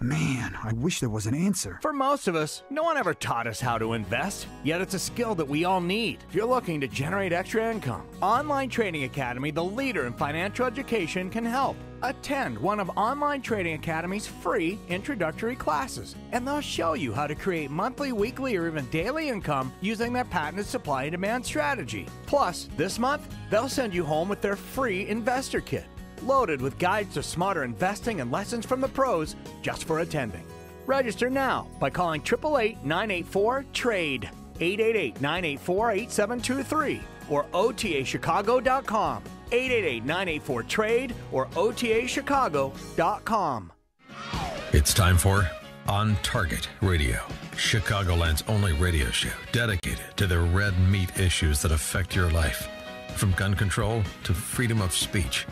Man, I wish there was an answer. For most of us, no one ever taught us how to invest, yet it's a skill that we all need if you're looking to generate extra income. Online Trading Academy, the leader in financial education, can help. Attend one of Online Trading Academy's free introductory classes, and they'll show you how to create monthly, weekly, or even daily income using their patented supply and demand strategy. Plus, this month, they'll send you home with their free investor kit, loaded with guides to smarter investing and lessons from the pros just for attending. Register now by calling 888-984-TRADE, 888-984-8723, or OTAChicago.com, 888-984-TRADE, or OTAChicago.com. It's time for On Target Radio, Chicagoland's only radio show dedicated to the red meat issues that affect your life, from gun control to freedom of speech.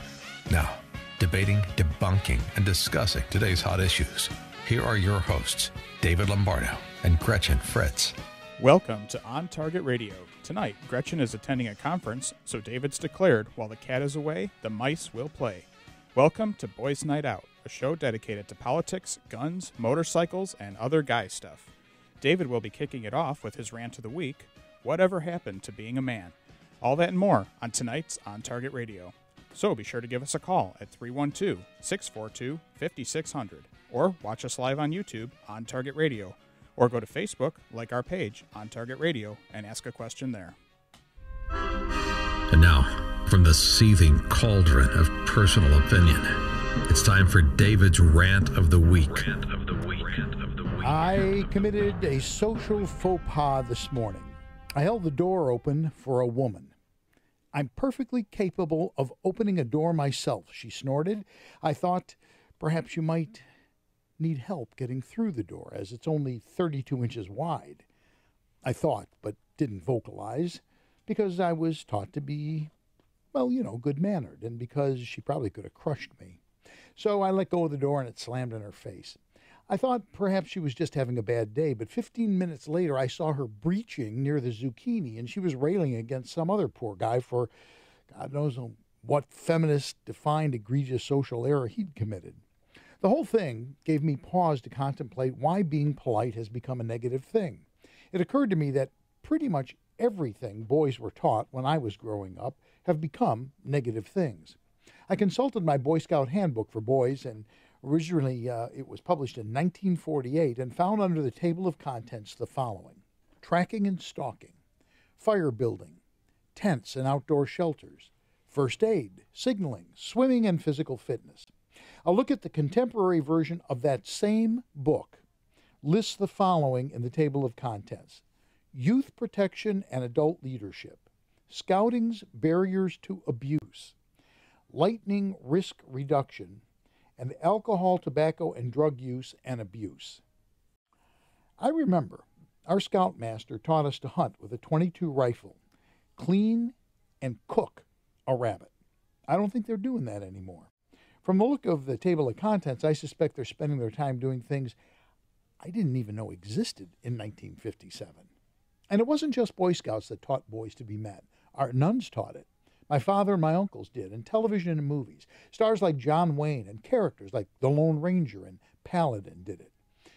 Now, debating, debunking, and discussing today's hot issues. Here are your hosts, David Lombardo and Gretchen Fritz. Welcome to On Target Radio. Tonight, Gretchen is attending a conference, so David's declared while the cat is away, the mice will play. Welcome to Boys Night Out, a show dedicated to politics, guns, motorcycles, and other guy stuff. David will be kicking it off with his rant of the week, Whatever Happened to Being a Man? All that and more on tonight's On Target Radio. So be sure to give us a call at 312-642-5600, or watch us live on YouTube, On Target Radio, or go to Facebook, like our page, On Target Radio, and ask a question there. And now, from the seething cauldron of personal opinion, it's time for David's Rant of the Week. I committed a social faux pas this morning. I held the door open for a woman. I'm perfectly capable of opening a door myself, she snorted. I thought perhaps you might need help getting through the door, as it's only 32 inches wide. I thought, but didn't vocalize, because I was taught to be, good-mannered, and because she probably could have crushed me. So I let go of the door and it slammed in her face. I thought perhaps she was just having a bad day, but 15 minutes later I saw her breaching near the zucchini, and she was railing against some other poor guy for God knows what feminist-defined egregious social error he'd committed. The whole thing gave me pause to contemplate why being polite has become a negative thing. It occurred to me that pretty much everything boys were taught when I was growing up have become negative things. I consulted my Boy Scout handbook for boys, and originally it was published in 1948, and found under the table of contents the following: tracking and stalking, fire building, tents and outdoor shelters, first aid, signaling, swimming, and physical fitness. A look at the contemporary version of that same book lists the following in the table of contents: youth protection and adult leadership, scouting's barriers to abuse, lightning risk reduction, and alcohol, tobacco, and drug use and abuse. I remember our scoutmaster taught us to hunt with a .22 rifle, clean and cook a rabbit. I don't think they're doing that anymore. From the look of the table of contents, I suspect they're spending their time doing things I didn't even know existed in 1957. And it wasn't just Boy Scouts that taught boys to be men. Our nuns taught it. My father and my uncles did, and television and movies. Stars like John Wayne and characters like the Lone Ranger and Paladin did it.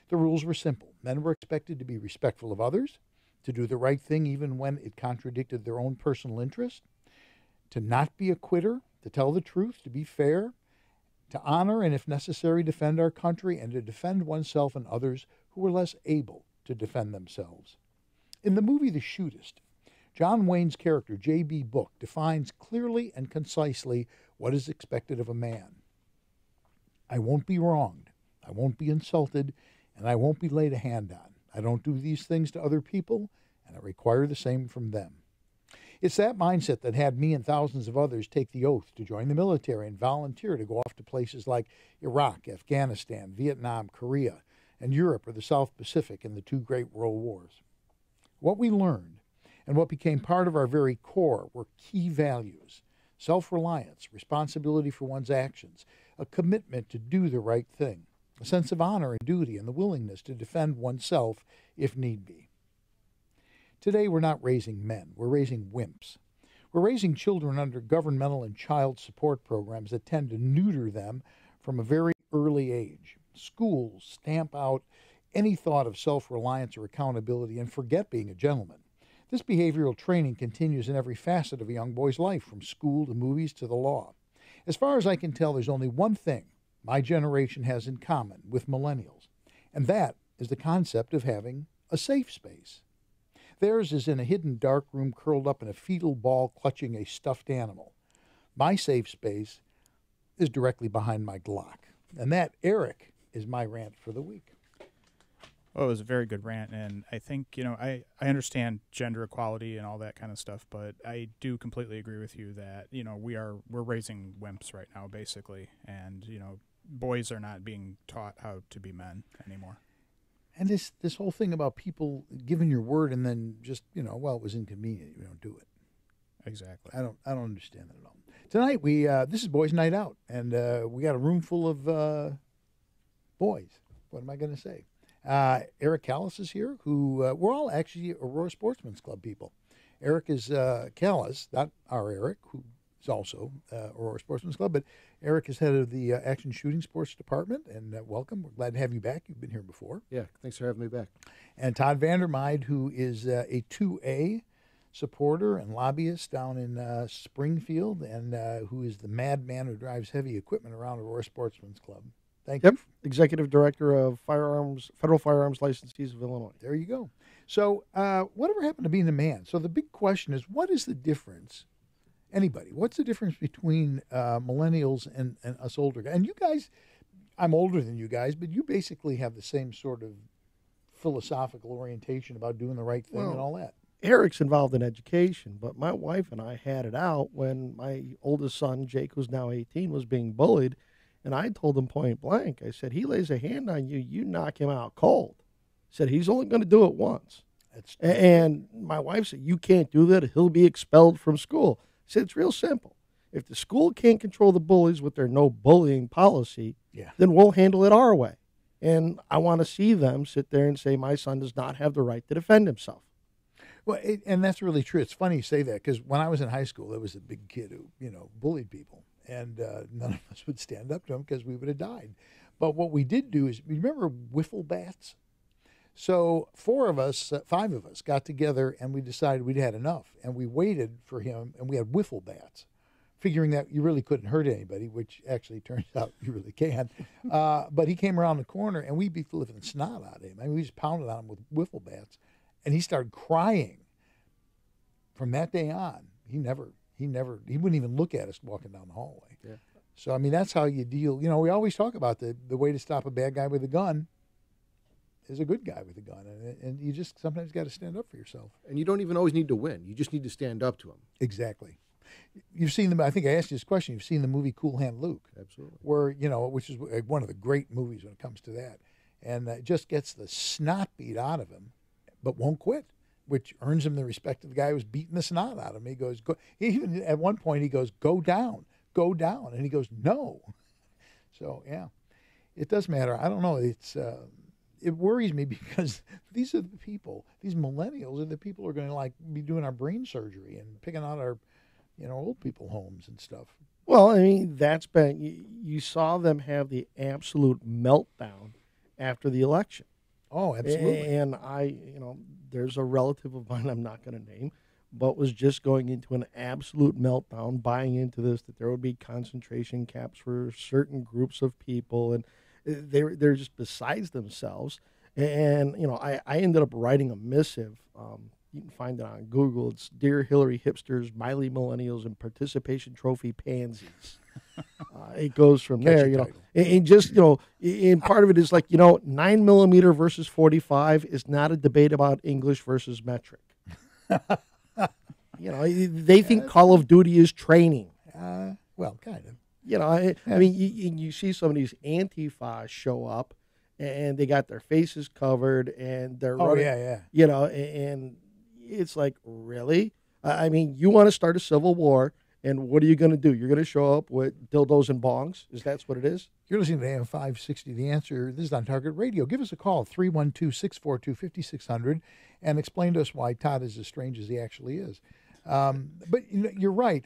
The rules were simple. Men were expected to be respectful of others, to do the right thing even when it contradicted their own personal interest, to not be a quitter, to tell the truth, to be fair, to honor and, if necessary, defend our country, and to defend oneself and others who were less able to defend themselves. In the movie The Shootist, John Wayne's character, J.B. Book, defines clearly and concisely what is expected of a man. I won't be wronged, I won't be insulted, and I won't be laid a hand on. I don't do these things to other people, and I require the same from them. It's that mindset that had me and thousands of others take the oath to join the military and volunteer to go off to places like Iraq, Afghanistan, Vietnam, Korea, and Europe or the South Pacific in the two great world wars. What we learned and what became part of our very core were key values: self-reliance, responsibility for one's actions, a commitment to do the right thing, a sense of honor and duty, and the willingness to defend oneself if need be. Today, we're not raising men, we're raising wimps. We're raising children under governmental and child support programs that tend to neuter them from a very early age. Schools stamp out any thought of self-reliance or accountability and forget being a gentleman. This behavioral training continues in every facet of a young boy's life, from school to movies to the law. As far as I can tell, there's only one thing my generation has in common with millennials, and that is the concept of having a safe space. Theirs is in a hidden dark room curled up in a fetal ball clutching a stuffed animal. My safe space is directly behind my Glock. And that, Eric, is my rant for the week. Well, it was a very good rant, and I think, I understand gender equality and all that kind of stuff, but I do completely agree with you that, we're raising wimps right now, basically, and, boys are not being taught how to be men anymore. And this whole thing about people giving your word and then just, well, it was inconvenient, you don't do it. Exactly. I don't understand that at all. Tonight this is Boys Night Out, and we got a room full of boys. What am I going to say? Eric Callis is here, who we're all actually Aurora Sportsman's Club people. Eric is Callis, not our Eric, who is also Aurora Sportsman's Club, but Eric is head of the Action Shooting Sports Department, and welcome. We're glad to have you back. You've been here before. Yeah, thanks for having me back. And Todd Vandermeide, who is a 2A supporter and lobbyist down in Springfield, and who is the madman who drives heavy equipment around Aurora Sportsman's Club. Thank you. Executive Director of Federal Firearms Licensees of Illinois. There you go. So whatever happened to being a man? So the big question is, what is the difference? Anybody, what's the difference between millennials and us older guys? And you guys, I'm older than you guys, but you basically have the same sort of philosophical orientation about doing the right thing and all that. Eric's involved in education, but my wife and I had it out when my oldest son, Jake, who's now 18, was being bullied. And I told him point blank, I said, he lays a hand on you, you knock him out cold. I said, he's only going to do it once. And my wife said, you can't do that. He'll be expelled from school. I said, it's real simple. If the school can't control the bullies with their no bullying policy, then we'll handle it our way. And I want to see them sit there and say, my son does not have the right to defend himself. Well, and that's really true. It's funny you say that, because when I was in high school, there was a big kid who, bullied people. And none of us would stand up to him because we would have died. But what we did do is, remember wiffle bats? So 5 of us got together and we decided we'd had enough. And we waited for him, and we had wiffle bats, figuring that you really couldn't hurt anybody, which actually turns out you really can. But he came around the corner, and we beat the living snot out of him. I mean, we just pounded on him with wiffle bats. And he started crying. From that day on, he wouldn't even look at us walking down the hallway. Yeah. So, I mean, that's how you deal. We always talk about the way to stop a bad guy with a gun is a good guy with a gun. And you just sometimes got to stand up for yourself. And you don't even always need to win. You just need to stand up to him. Exactly. You've seen I think I asked you this question. You've seen the movie Cool Hand Luke. Absolutely. Where, which is one of the great movies when it comes to that. And just gets the snot beat out of him, but won't quit, which earns him the respect of the guy who was beating the snot out of him. He goes, even at one point he goes, go down. And he goes, no. So, yeah, it does matter. I don't know. It worries me because these are the people, these millennials are the people who are going to be doing our brain surgery and picking out our, old people homes and stuff. Well, I mean, you saw them have the absolute meltdown after the election. Oh, absolutely. And there's a relative of mine I'm not going to name, but was just going into an absolute meltdown, buying into this, that there would be concentration camps for certain groups of people, and they're just besides themselves. And, I ended up writing a missive. You can find it on Google. It's Dear Hillary Hipsters, Miley Millennials, and Participation Trophy Pansies. It goes from there, and just, and part of it is 9mm versus 45 is not a debate about English versus metric. They think Call of Duty is training. Well, kind of. I mean, you see some of these Antifa show up, and they got their faces covered, and they're running, and it's like, really? I mean, you want to start a civil war, and what are you going to do? You're going to show up with dildos and bongs? That's what it is? You're listening to AM 560, The Answer. This is On Target Radio. Give us a call, 312-642-5600, and explain to us why Todd is as strange as he actually is. But you're right.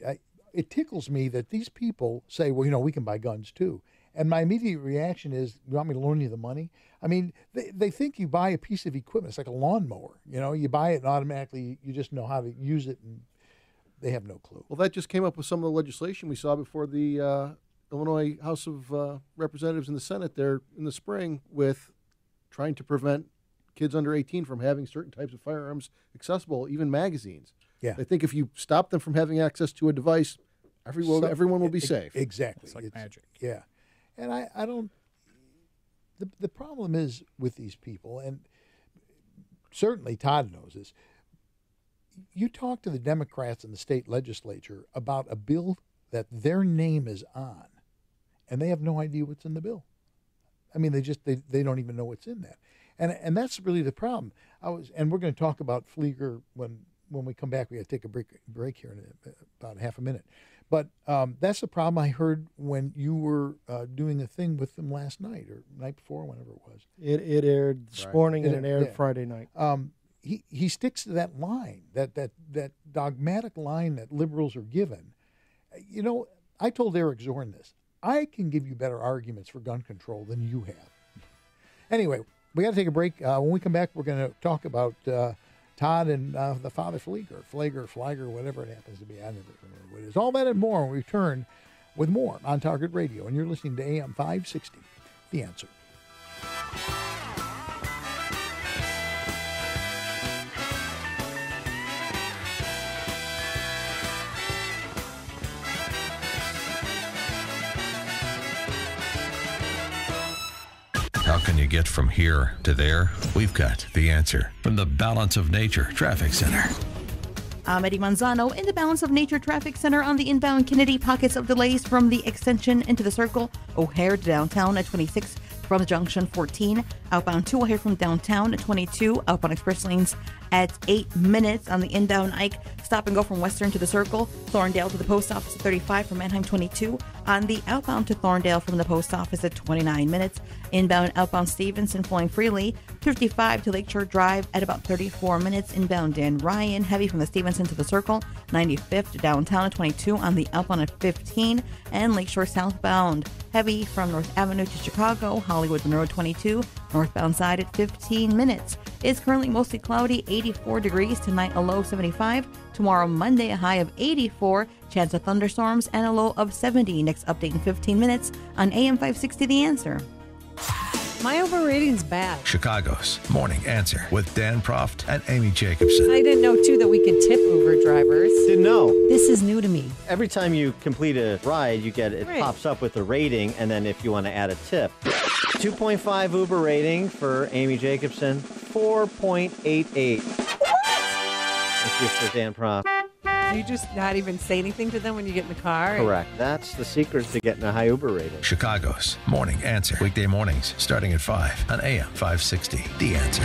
It tickles me that these people say, well, we can buy guns too. And my immediate reaction is, you want me to loan you the money? I mean, they think you buy a piece of equipment. It's like a lawnmower. You buy it and automatically you just know how to use it, and they have no clue. Well, that just came up with some of the legislation we saw before the Illinois House of Representatives in the Senate there in the spring with trying to prevent kids under 18 from having certain types of firearms accessible, even magazines. Yeah. They think if you stop them from having access to a device, everyone will be safe. Exactly. It's like magic. Yeah. And I don't... The problem is with these people, and certainly Todd knows this, you talk to the Democrats in the state legislature about a bill that their name is on, and they have no idea what's in the bill. I mean, they don't even know what's in that. And that's really the problem. And we're going to talk about Flieger when we come back. We got to take a break here in about half a minute. But that's the problem I heard when you were doing a thing with them last night or night before, whenever it was. It aired this morning and it aired Friday night. He sticks to that line, that dogmatic line that liberals are given. I told Eric Zorn this. I can give you better arguments for gun control than you have. Anyway, we got to take a break. When we come back, we're going to talk about Todd and the father Flieger, whatever it happens to be. I never remember what it is. All that and more when we return with more on Target Radio. And you're listening to AM 560, The Answer. How can you get from here to there? We've got the answer from the Balance of Nature Traffic Center. I'm Eddie Manzano in the Balance of Nature Traffic Center on the inbound Kennedy. Pockets of delays from the extension into the circle. O'Hare to downtown at 26 from the junction 14. Outbound 2 O'Hare from downtown at 22. Outbound express lanes at 8 minutes on the inbound Ike. Stop and go from Western to the Circle. Thorndale to the post office at 35 from Manheim 22. On the outbound to Thorndale from the post office at 29 minutes. Inbound outbound Stevenson flowing freely. 55 to Lakeshore Drive at about 34 minutes. Inbound Dan Ryan heavy from the Stevenson to the Circle. 95th to downtown at 22 on the outbound at 15. And Lakeshore southbound heavy from North Avenue to Chicago. Hollywood Monroe 22. Northbound side at 15 minutes. It's currently mostly cloudy, 84 degrees. Tonight a low 75. Tomorrow Monday a high of 84. Chance of thunderstorms and a low of 70. Next update in 15 minutes on AM 560 The Answer. My overrating's bad. Chicago's Morning Answer with Dan Proft and Amy Jacobson. I didn't know, too, that we could tip Uber drivers. Didn't know. This is new to me. Every time you complete a ride, it Right. pops up with a rating, and then if you want to add a tip. 2.5 Uber rating for Amy Jacobson, 4.88. What? Thank you for Dan Proft. Do you just not even say anything to them when you get in the car? Correct. That's the secret to getting a high Uber rating. Chicago's Morning Answer. Weekday mornings starting at 5 on AM 560. The Answer.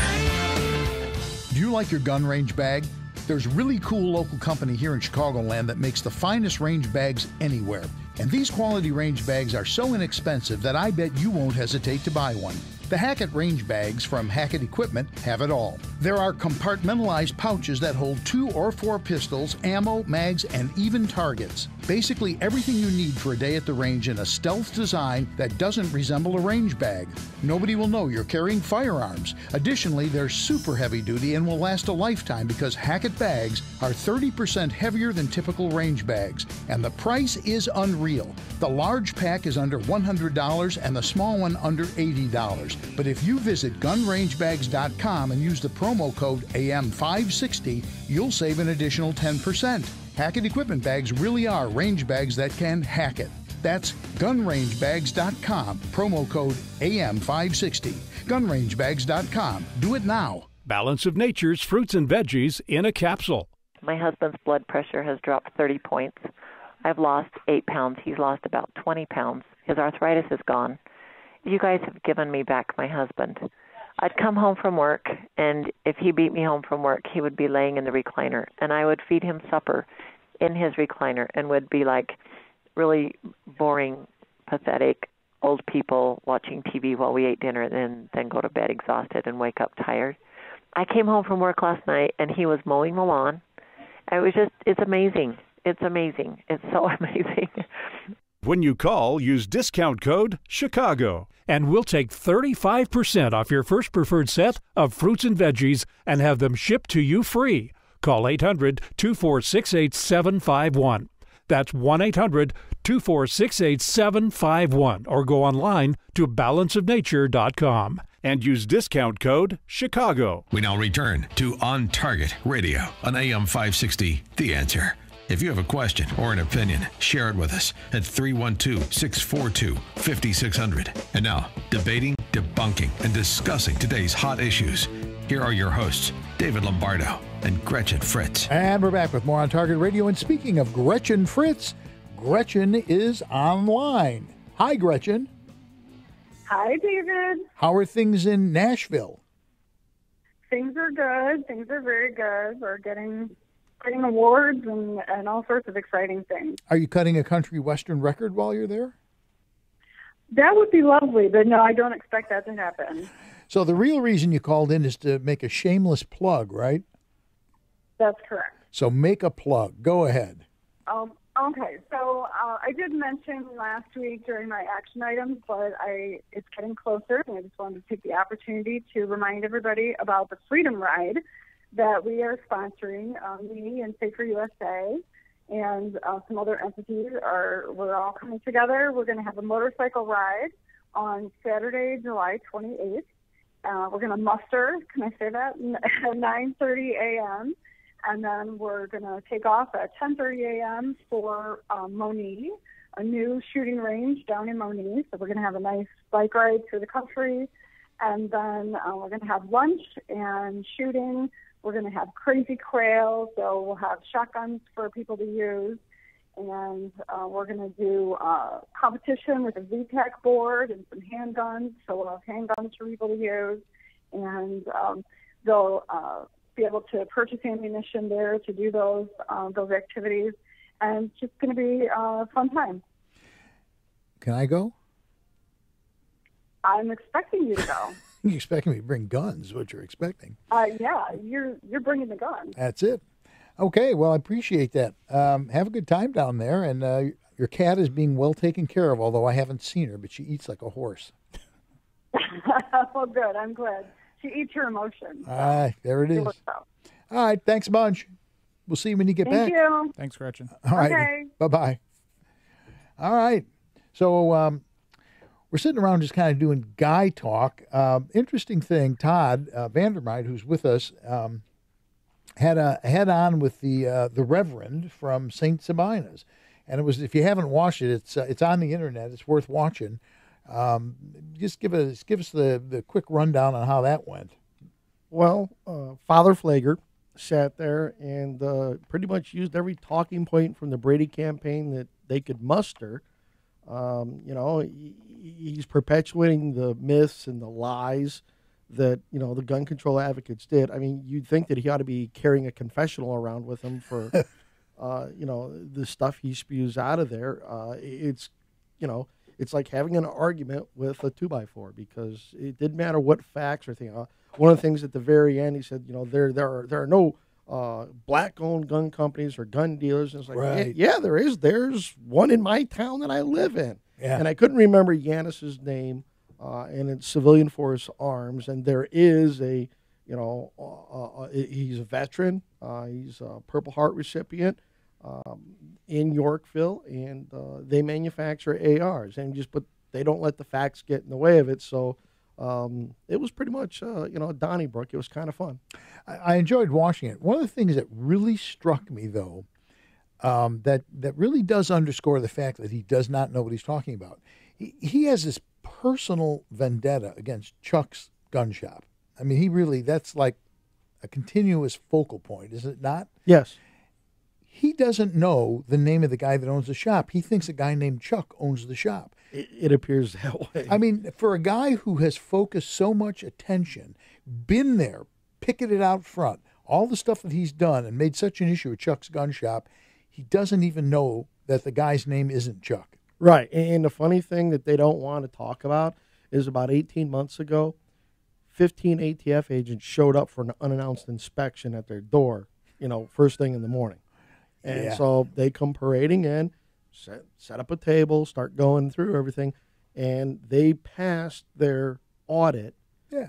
Do you like your gun range bag? There's a really cool local company here in Chicagoland that makes the finest range bags anywhere. And these quality range bags are so inexpensive that I bet you won't hesitate to buy one. The Hackett range bags from Hackett Equipment have it all. There are compartmentalized pouches that hold 2 or 4 pistols, ammo, mags, and even targets. Basically everything you need for a day at the range in a stealth design that doesn't resemble a range bag. Nobody will know you're carrying firearms. Additionally, they're super heavy duty and will last a lifetime because Hackett bags are 30% heavier than typical range bags. And the price is unreal. The large pack is under $100 and the small one under $80. But if you visit gunrangebags.com and use the promo code AM560, you'll save an additional 10%. Hackett Equipment bags really are range bags that can hack it. That's gunrangebags.com, promo code AM560. Gunrangebags.com. Do it now. Balance of Nature's fruits and veggies in a capsule. My husband's blood pressure has dropped 30 points. I've lost 8 pounds. He's lost about 20 pounds. His arthritis is gone. You guys have given me back my husband. I'd come home from work, and if he beat me home from work, he would be laying in the recliner, and I would feed him supper in his recliner and would be like really boring, pathetic old people watching TV while we ate dinner and then go to bed exhausted and wake up tired. I came home from work last night, and he was mowing the lawn. It's amazing. It's amazing. It's so amazing. When you call, use discount code CHICAGO, and we'll take 35% off your first preferred set of fruits and veggies and have them shipped to you free. Call 800-246-8751. That's 1-800-246-8751, or go online to balanceofnature.com and use discount code CHICAGO. We now return to On Target Radio on AM 560, The Answer. If you have a question or an opinion, share it with us at 312-642-5600. And now, debating, debunking, and discussing today's hot issues. Here are your hosts, David Lombardo and Gretchen Fritz. And we're back with more On Target Radio. And speaking of Gretchen Fritz, Gretchen is online. Hi, Gretchen. Hi, David. How are things in Nashville? Things are good. Things are very good. We're getting awards and all sorts of exciting things. Are you cutting a country western record while you're there? That would be lovely, but no, I don't expect that to happen. So the real reason you called in is to make a shameless plug, right? That's correct. So make a plug. Go ahead. Okay, so I did mention last week during my action items, but it's getting closer, and I just wanted to take the opportunity to remind everybody about the Freedom Ride that we are sponsoring. Me and Safer USA and some other entities we're all coming together. We're going to have a motorcycle ride on Saturday, July 28th. We're going to muster, can I say that, at 9:30 a.m., and then we're going to take off at 10:30 a.m. for Monee, a new shooting range down in Monee. So we're going to have a nice bike ride through the country, and then we're going to have lunch and shooting. We're going to have crazy quail, so we'll have shotguns for people to use, and we're going to do competition with a VTAC board and some handguns, so we'll have handguns for people to use, and they'll be able to purchase ammunition there to do those activities, and it's just going to be a fun time. Can I go? I'm expecting you to go. You're expecting me to bring guns, is what you're expecting. Yeah, you're bringing the gun. That's it. Okay, well, I appreciate that. Have a good time down there, and your cat is being well taken care of, although I haven't seen her, but she eats like a horse. Well, good. I'm glad. She eats her emotions. There it is. All right, thanks a bunch. We'll see you when you get back. Thank you. Thanks, Gretchen. All right. Okay. Bye-bye. All right. So we're sitting around just kind of doing guy talk. Interesting thing, Todd Vandermeid, who's with us, had a head-on with the Reverend from St. Sabina's. And it was, if you haven't watched it, it's on the internet. It's worth watching. Just give us the quick rundown on how that went. Well, Father Flager sat there and pretty much used every talking point from the Brady campaign that they could muster. He's perpetuating the myths and the lies that, the gun control advocates did. I mean, you'd think that he ought to be carrying a confessional around with him for, the stuff he spews out of there. It's like having an argument with a 2x4, because it didn't matter what facts or thing. One of the things at the very end, he said, there are no black-owned gun companies or gun dealers. And it's like, right. yeah, there is. There's one in my town that I live in. Yeah. And I couldn't remember Yanis's name, and it's Civilian Force Arms. And there is he's a veteran. He's a Purple Heart recipient in Yorkville, and they manufacture ARs. But they don't let the facts get in the way of it. So it was pretty much, Donnybrook. It was kind of fun. I enjoyed watching it. One of the things that really struck me, though, that really does underscore the fact that he does not know what he's talking about. He has this personal vendetta against Chuck's gun shop. I mean, that's like a continuous focal point, is it not? Yes. He doesn't know the name of the guy that owns the shop. He thinks a guy named Chuck owns the shop. It appears that way. I mean, for a guy who has focused so much attention, been there, picketed out front, all the stuff that he's done and made such an issue at Chuck's gun shop, he doesn't even know that the guy's name isn't Chuck. Right. And the funny thing that they don't want to talk about is about 18 months ago, 15 ATF agents showed up for an unannounced inspection at their door, first thing in the morning. And so they come parading in. set up a table, start going through everything, and they passed their audit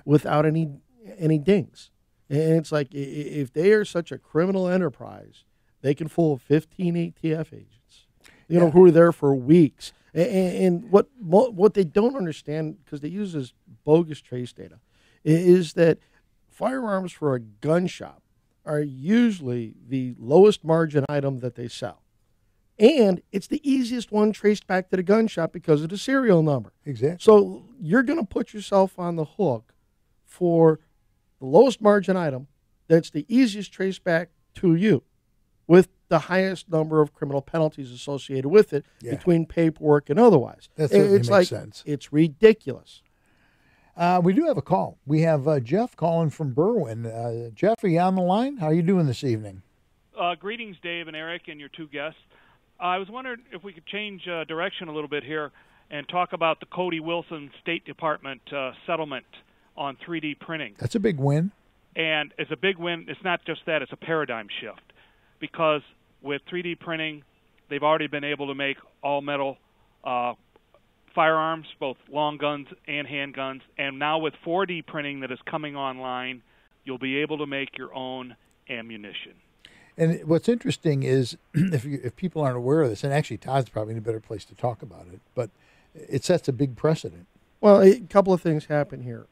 without any dings. And it's like, if they are such a criminal enterprise, they can fool 15 ATF agents, who are there for weeks. And what they don't understand, because they use this bogus trace data, is that firearms for a gun shop are usually the lowest margin item that they sell. And it's the easiest one traced back to the gun shop because of the serial number. Exactly. So you're going to put yourself on the hook for the lowest margin item that's the easiest trace back to you, with the highest number of criminal penalties associated with it between paperwork and otherwise. That certainly makes sense. It's ridiculous. We do have a call. We have Jeff calling from Berwyn. Jeff, are you on the line? How are you doing this evening? Greetings, Dave and Eric, and your two guests. I was wondering if we could change direction a little bit here and talk about the Cody Wilson State Department settlement on 3D printing. That's a big win. And it's a big win. It's not just that. It's a paradigm shift. Because with 3D printing, they've already been able to make all-metal firearms, both long guns and handguns. And now with 4D printing that is coming online, you'll be able to make your own ammunition. And what's interesting is, if people aren't aware of this, and actually Todd's probably in a better place to talk about it, but it sets a big precedent. Well, a couple of things happen here.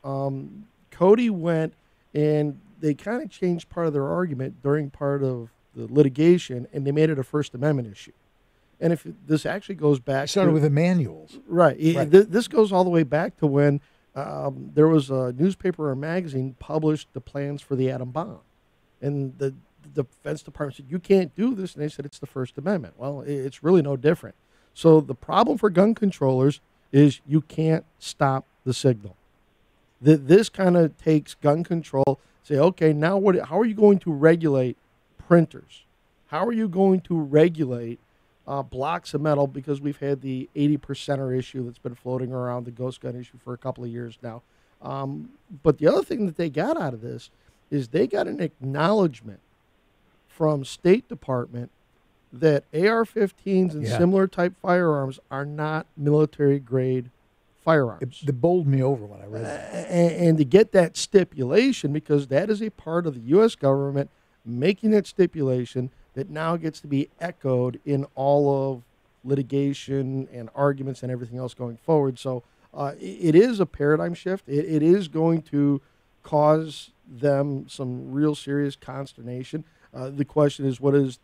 Cody went and they kind of changed part of their argument during part of the litigation, and they made it a First Amendment issue. And if this actually goes back, started with the manuals, right? This goes all the way back to when there was a newspaper or magazine published the plans for the atom bomb, and the Defense Department said, you can't do this, and they said it's the First Amendment. Well, it's really no different. So the problem for gun controllers is you can't stop the signal. This kind of takes gun control, say, okay, now how are you going to regulate printers? How are you going to regulate blocks of metal? Because we've had the 80%er issue that's been floating around, the ghost gun issue, for a couple of years now. But the other thing that they got out of this is they got an acknowledgement from State Department that AR-15s and similar type firearms are not military-grade firearms. It bowled me over when I read it. And to get that stipulation, because that is a part of the U.S. government making that stipulation that now gets to be echoed in all of litigation and arguments and everything else going forward. So it is a paradigm shift. It is going to cause them some real serious consternation. The question is, what does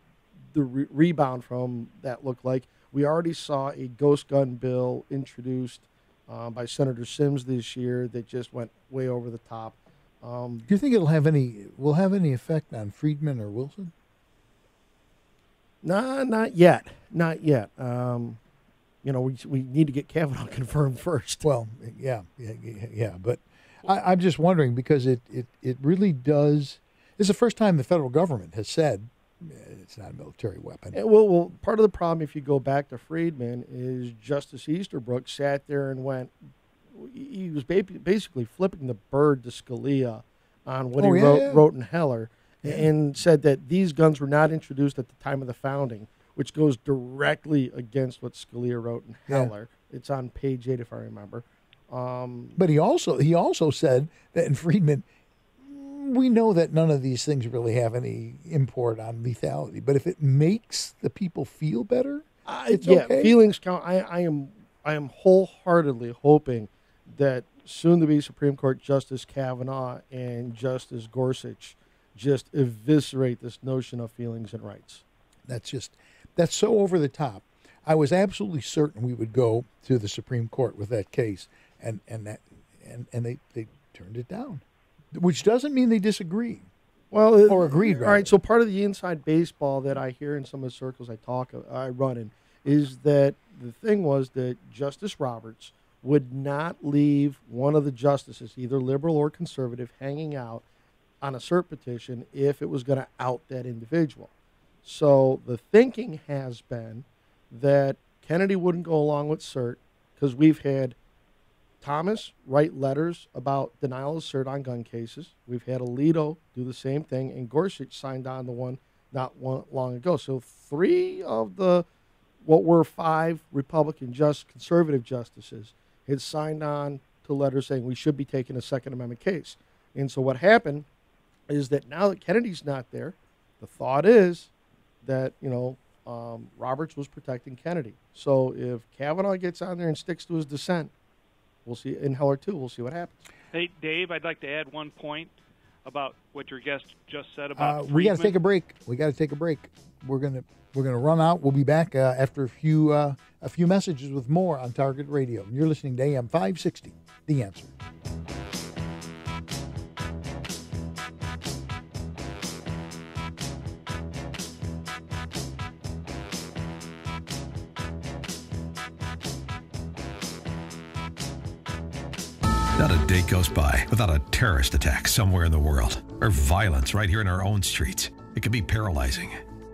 the rebound from that look like? We already saw a ghost gun bill introduced by Senator Sims this year that just went way over the top. Do you think will have any effect on Friedman or Wilson? Nah, not yet. Not yet. We need to get Kavanaugh confirmed first. Well, yeah. But I'm just wondering, because it really does. This is the first time the federal government has said it's not a military weapon. Well, part of the problem, if you go back to Friedman, is Justice Easterbrook sat there and went. He was basically flipping the bird to Scalia on what he wrote in Heller, and said that these guns were not introduced at the time of the founding, which goes directly against what Scalia wrote in Heller. It's on page 8, if I remember. But he also said that in Friedman, we know that none of these things really have any import on lethality, but if it makes the people feel better, it's okay. Feelings count. I am wholeheartedly hoping that soon-to-be Supreme Court Justice Kavanaugh and Justice Gorsuch just eviscerate this notion of feelings and rights. That's so over the top. I was absolutely certain we would go to the Supreme Court with that case, and they turned it down, which doesn't mean they disagree. Well, or agreed. Rather. All right. So part of the inside baseball that I hear in some of the circles I run in is that the thing was that Justice Roberts would not leave one of the justices, either liberal or conservative, hanging out on a cert petition if it was going to out that individual. So the thinking has been that Kennedy wouldn't go along with cert because we've had Thomas write letters about denial of cert on gun cases. We've had Alito do the same thing, and Gorsuch signed on the one not long ago. So 3 of the what were 5 Republican conservative justices had signed on to letters saying we should be taking a Second Amendment case. And so what happened is that now that Kennedy's not there, the thought is that, Roberts was protecting Kennedy. So if Kavanaugh gets on there and sticks to his dissent, we'll see, in Heller too, we'll see what happens. Hey, Dave, I'd like to add one point about what your guest just said about we got to take a break. We're gonna run out. We'll be back after a few messages with more on Target Radio. You're listening to AM 560, The Answer. Not a day goes by without a terrorist attack somewhere in the world, or violence right here in our own streets. It can be paralyzing,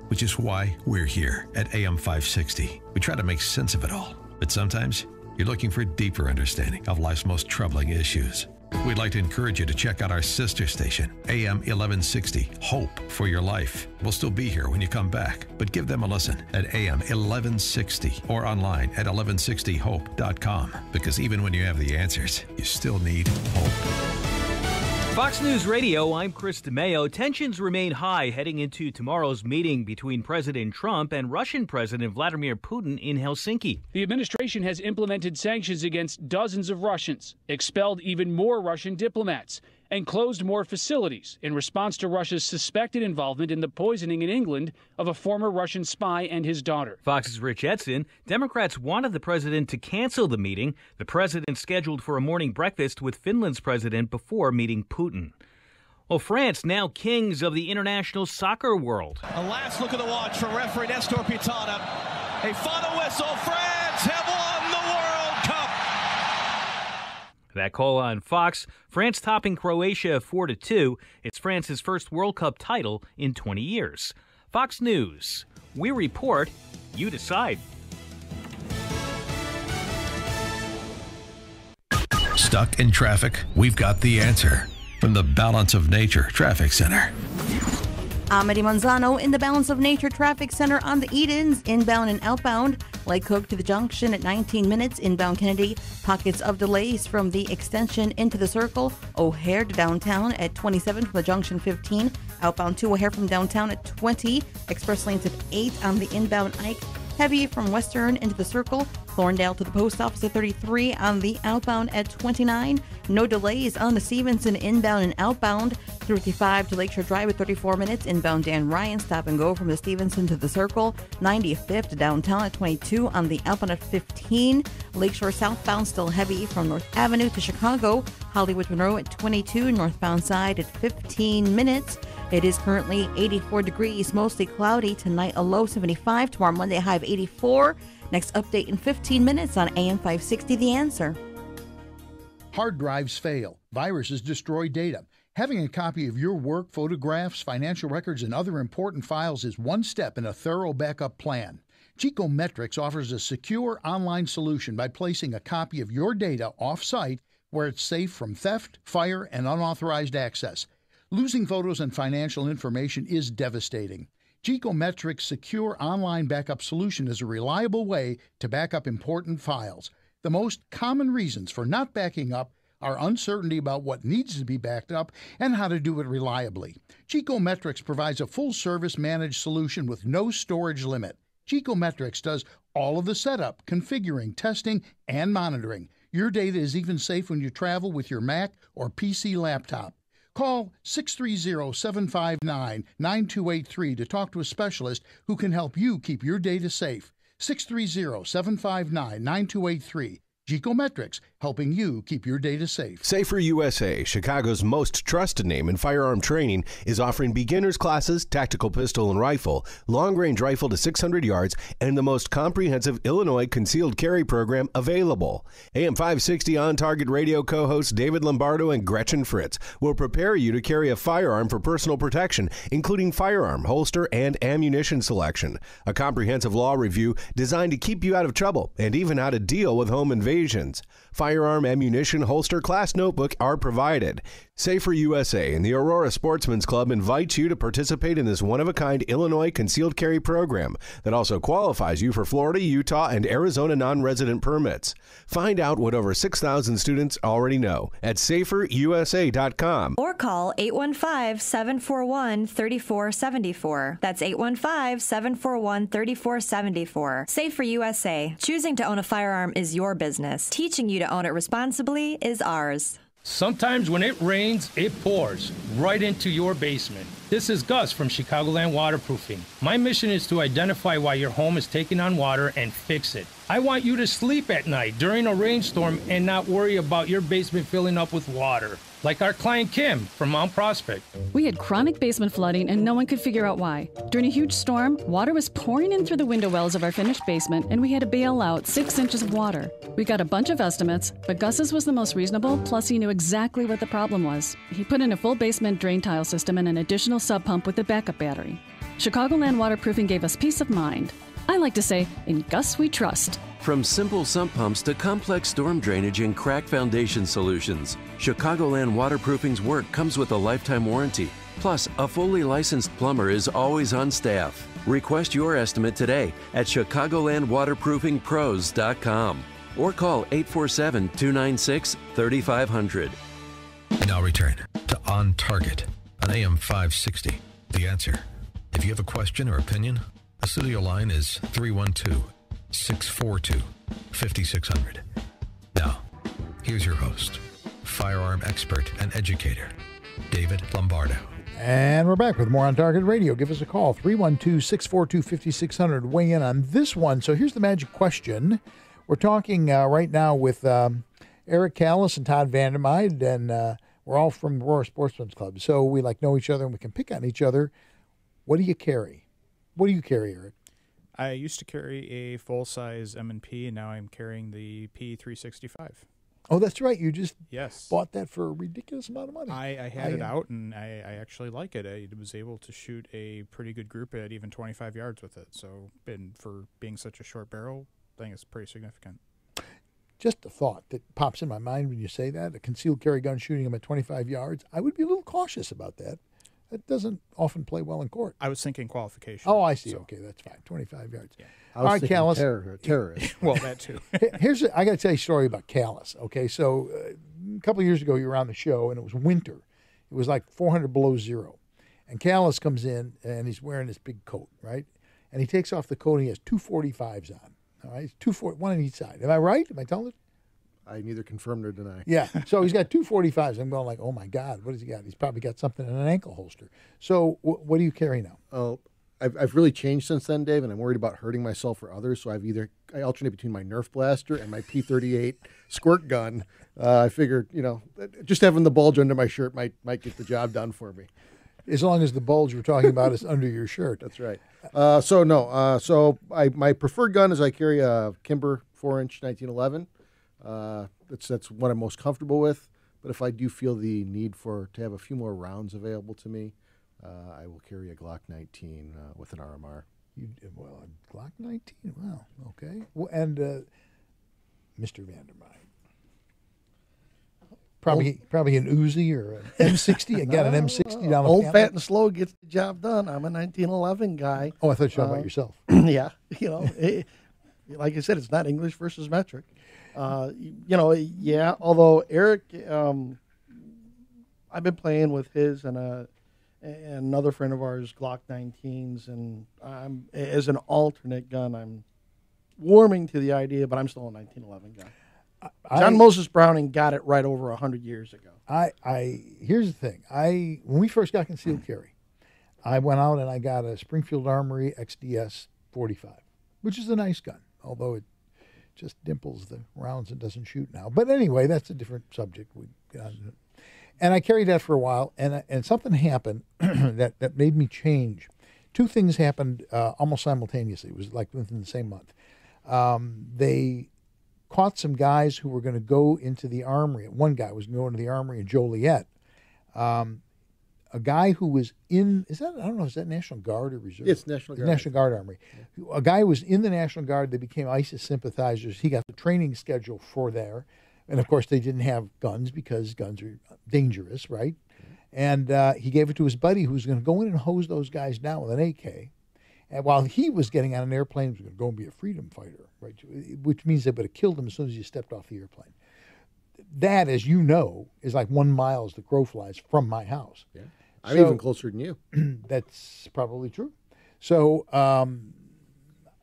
which is why we're here at AM 560. We try to make sense of it all, but sometimes you're looking for deeper understanding of life's most troubling issues. We'd like to encourage you to check out our sister station, AM 1160, Hope for Your Life. We'll still be here when you come back, but give them a listen at AM 1160 or online at 1160hope.com, because even when you have the answers, you still need hope. Fox News Radio, I'm Chris DeMeo. Tensions remain high heading into tomorrow's meeting between President Trump and Russian President Vladimir Putin in Helsinki. The administration has implemented sanctions against dozens of Russians, expelled even more Russian diplomats, and closed more facilities in response to Russia's suspected involvement in the poisoning in England of a former Russian spy and his daughter. Fox's Rich Edson. Democrats wanted the president to cancel the meeting. The president scheduled for a morning breakfast with Finland's president before meeting Putin. Well, France, now kings of the international soccer world. A last look at the watch from referee Nestor Pitana. A final whistle. France have won the World Cup. That call on Fox. France topping Croatia 4-2. It's France's first World Cup title in 20 years. Fox News. We report, you decide. Stuck in traffic? We've got the answer. From the Balance of Nature Traffic Center. Amity Manzano in the Balance of Nature Traffic Center on the Edens, inbound and outbound. Lake Cook to the junction at 19 minutes, inbound Kennedy. Pockets of delays from the extension into the circle. O'Hare to downtown at 27 from the junction 15. Outbound to O'Hare from downtown at 20. Express lanes at 8 on the inbound Ike. Heavy from Western into the circle. Thorndale to the post office at 33 on the outbound at 29. No delays on the Stevenson inbound and outbound. 55 to Lakeshore Drive at 34 minutes. Inbound Dan Ryan stop and go from the Stevenson to the circle. 95th to downtown at 22 on the outbound at 15. Lakeshore southbound still heavy from North Avenue to Chicago. Hollywood Monroe at 22. Northbound side at 15 minutes. It is currently 84 degrees, mostly cloudy. Tonight, a low 75. Tomorrow, Monday, a high of 84. Next update in 15 minutes on AM 560, The Answer. Hard drives fail. Viruses destroy data. Having a copy of your work, photographs, financial records, and other important files is one step in a thorough backup plan. Geekometrics offers a secure online solution by placing a copy of your data off-site where it's safe from theft, fire, and unauthorized access. Losing photos and financial information is devastating. Geekometrics' secure online backup solution is a reliable way to back up important files. The most common reasons for not backing up are uncertainty about what needs to be backed up and how to do it reliably. Geekometrics provides a full-service managed solution with no storage limit. Geekometrics does all of the setup, configuring, testing, and monitoring. Your data is even safe when you travel with your Mac or PC laptop. Call 630-759-9283 to talk to a specialist who can help you keep your data safe. 630-759-9283. Geekometrics, helping you keep your data safe. Safer USA, Chicago's most trusted name in firearm training, is offering beginners classes, tactical pistol and rifle, long-range rifle to 600 yards, and the most comprehensive Illinois concealed carry program available. AM 560 On Target Radio co-hosts David Lombardo and Gretchen Fritz will prepare you to carry a firearm for personal protection, including firearm, holster, and ammunition selection. A comprehensive law review designed to keep you out of trouble and even how to deal with home invasion occasions. Firearm, ammunition, holster, class notebook are provided. Safer USA and the Aurora Sportsman's Club invites you to participate in this one-of-a-kind Illinois concealed carry program that also qualifies you for Florida, Utah, and Arizona non-resident permits. Find out what over 6,000 students already know at saferusa.com. Or call 815-741-3474. That's 815-741-3474. Safer USA. Choosing to own a firearm is your business. Teaching you to own it responsibly is ours. Sometimes when it rains, it pours right into your basement. This is Gus from Chicagoland Waterproofing. My mission is to identify why your home is taking on water and fix it. I want you to sleep at night during a rainstorm and not worry about your basement filling up with water. Like our client Kim from Mount Prospect. We had chronic basement flooding and no one could figure out why. During a huge storm, water was pouring in through the window wells of our finished basement and we had to bail out 6 inches of water. We got a bunch of estimates, but Gus's was the most reasonable, plus he knew exactly what the problem was. He put in a full basement drain tile system and an additional sub pump with a backup battery. Chicagoland Waterproofing gave us peace of mind. I like to say, in Gus we trust. From simple sump pumps to complex storm drainage and crack foundation solutions, Chicagoland Waterproofing's work comes with a lifetime warranty. Plus, a fully licensed plumber is always on staff. Request your estimate today at ChicagolandWaterproofingPros.com or call 847-296-3500. Now return to On Target on AM 560. The Answer. If you have a question or opinion, the studio line is 312-642-5600. Now, here's your host, firearm expert and educator, David Lombardo. And we're back with more On Target Radio. Give us a call, 312-642-5600. Weigh in on this one. So here's the magic question. We're talking right now with Eric Callis and Todd Vandermeide, and we're all from the Aurora Sportsman's Club. So we know each other and we can pick on each other. What do you carry? What do you carry, Eric? I used to carry a full-size M&P, and now I'm carrying the P365. Oh, that's right. You just yes. bought that for a ridiculous amount of money. I had it out, and I actually like it. I was able to shoot a pretty good group at even 25 yards with it. So, and for being such a short barrel, I think it's pretty significant. Just a thought that pops in my mind when you say that, a concealed carry gun shooting them at 25 yards. I would be a little cautious about that. That doesn't often play well in court. I was thinking qualification. Oh, I see. So. Okay, that's fine. 25 yards. Yeah. All right, Callis. Terrorist. Well, that too. I got to tell you a story about Callis. Okay, so a couple of years ago, you were on the show, and it was winter. It was like 400 below zero. And Callis comes in, and he's wearing this big coat, right? And he takes off the coat, and he has two 45s on. All right, one on each side. Am I right? Am I telling it? I neither confirm nor deny. Yeah. So he's got two 45s. I'm going like, oh, my God, what has he got? He's probably got something in an ankle holster. So what do you carry now? Oh, I've really changed since then, Dave, and I'm worried about hurting myself or others. So I alternate between my Nerf blaster and my P38 squirt gun. I figured, just having the bulge under my shirt might get the job done for me. As long as the bulge we're talking about is under your shirt. That's right. So my preferred gun is I carry a Kimber 4-inch 1911. That's what I'm most comfortable with. But if I do feel the need to have a few more rounds available to me, I will carry a Glock 19 with an RMR. A Glock 19? Wow. Okay. Well, and Mr. Vandermeide. Probably an Uzi or an M60. Again, an M60 down the Old, fat, and slow gets the job done. I'm a 1911 guy. Oh, I thought you were talking about yourself. Yeah. Like I said, it's not English versus metric. Yeah. Although Eric, I've been playing with his and another friend of ours, Glock 19s, and as an alternate gun, I'm warming to the idea, but I'm still a 1911 guy. John Moses Browning got it right over 100 years ago. Here's the thing. When we first got concealed carry, I went out and I got a Springfield Armory XDS 45, which is a nice gun, although it just dimples the rounds and doesn't shoot now. But anyway, that's a different subject. And I carried that for a while, and something happened that made me change. Two things happened almost simultaneously. It was like within the same month. They caught some guys who were going to go into the armory. One guy was going to the armory in Joliet. a guy who was in, is that National Guard or Reserve? It's National Guard. National Guard Army. A guy who was in the National Guard, they became ISIS sympathizers. He got the training schedule for there. And, of course, they didn't have guns because guns are dangerous, right? And he gave it to his buddy who was going to go in and hose those guys down with an AK. And while he was getting on an airplane, he was going to go and be a freedom fighter, right? Which means they would have killed him as soon as he stepped off the airplane. That, as you know, is like 1 mile as the crow flies from my house. Yeah. I'm even closer than you. That's probably true. So